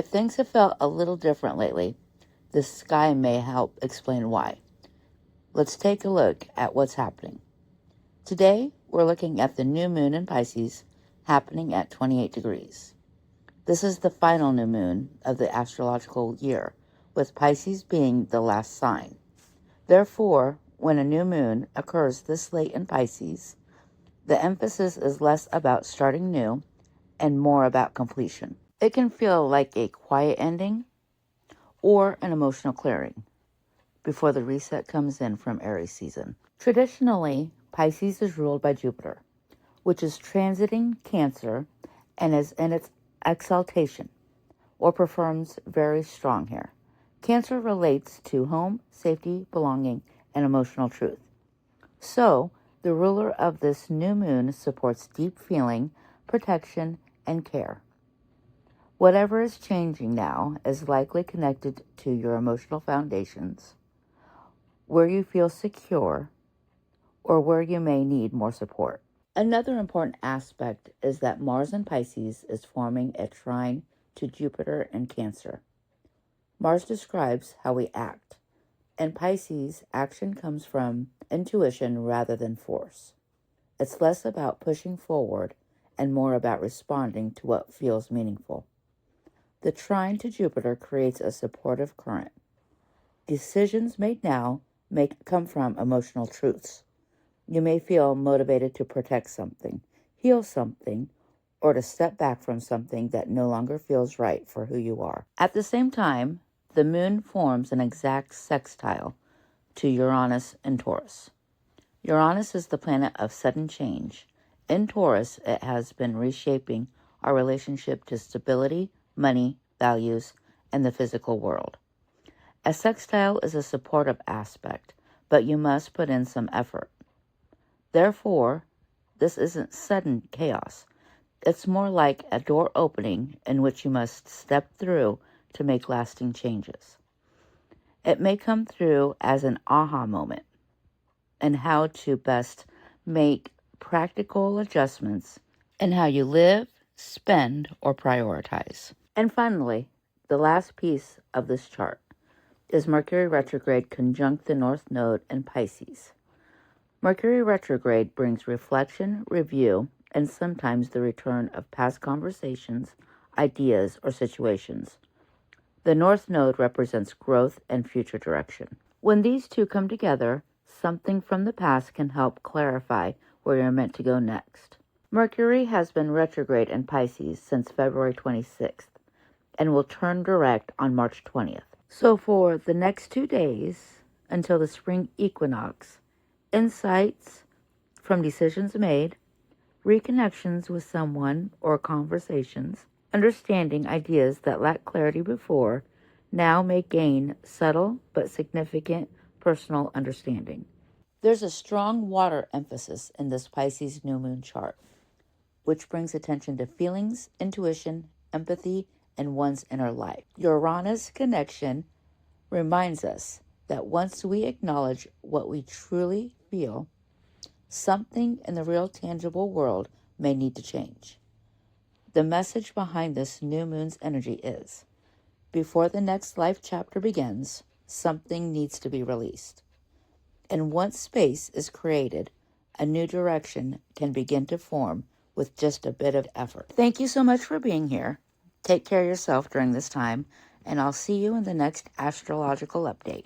If things have felt a little different lately, the sky may help explain why. Let's take a look at what's happening. Today, we're looking at the new moon in Pisces happening at 28 degrees. This is the final new moon of the astrological year, with Pisces being the last sign. Therefore, when a new moon occurs this late in Pisces, the emphasis is less about starting new and more about completion. It can feel like a quiet ending or an emotional clearing before the reset comes in from Aries season. Traditionally, Pisces is ruled by Jupiter, which is transiting Cancer and is in its exaltation, or performs very strong here. Cancer relates to home, safety, belonging, and emotional truth. So, the ruler of this new moon supports deep feeling, protection, and care. Whatever is changing now is likely connected to your emotional foundations, where you feel secure, or where you may need more support. Another important aspect is that Mars in Pisces is forming a trine to Jupiter in Cancer. Mars describes how we act. In Pisces, action comes from intuition rather than force. It's less about pushing forward and more about responding to what feels meaningful. The trine to Jupiter creates a supportive current. Decisions made now may come from emotional truths. You may feel motivated to protect something, heal something, or to step back from something that no longer feels right for who you are. At the same time, the moon forms an exact sextile to Uranus in Taurus. Uranus is the planet of sudden change. In Taurus, it has been reshaping our relationship to stability, money, values, and the physical world. A sextile is a supportive aspect, but you must put in some effort. Therefore, this isn't sudden chaos. It's more like a door opening in which you must step through to make lasting changes. It may come through as an aha moment and how to best make practical adjustments in how you live, spend, or prioritize. And finally, the last piece of this chart is Mercury retrograde conjunct the North Node in Pisces. Mercury retrograde brings reflection, review, and sometimes the return of past conversations, ideas, or situations. The North Node represents growth and future direction. When these two come together, something from the past can help clarify where you're meant to go next. Mercury has been retrograde in Pisces since February 26th and will turn direct on March 20th. So for the next 2 days until the spring equinox, insights from decisions made, reconnections with someone or conversations, understanding ideas that lacked clarity before, now may gain subtle but significant personal understanding. There's a strong water emphasis in this Pisces new moon chart, which brings attention to feelings, intuition, empathy, and one's inner life. Uranus connection reminds us that once we acknowledge what we truly feel, something in the real tangible world may need to change. The message behind this new moon's energy is, before the next life chapter begins, something needs to be released. And once space is created, a new direction can begin to form with just a bit of effort. Thank you so much for being here. Take care of yourself during this time, and I'll see you in the next astrological update.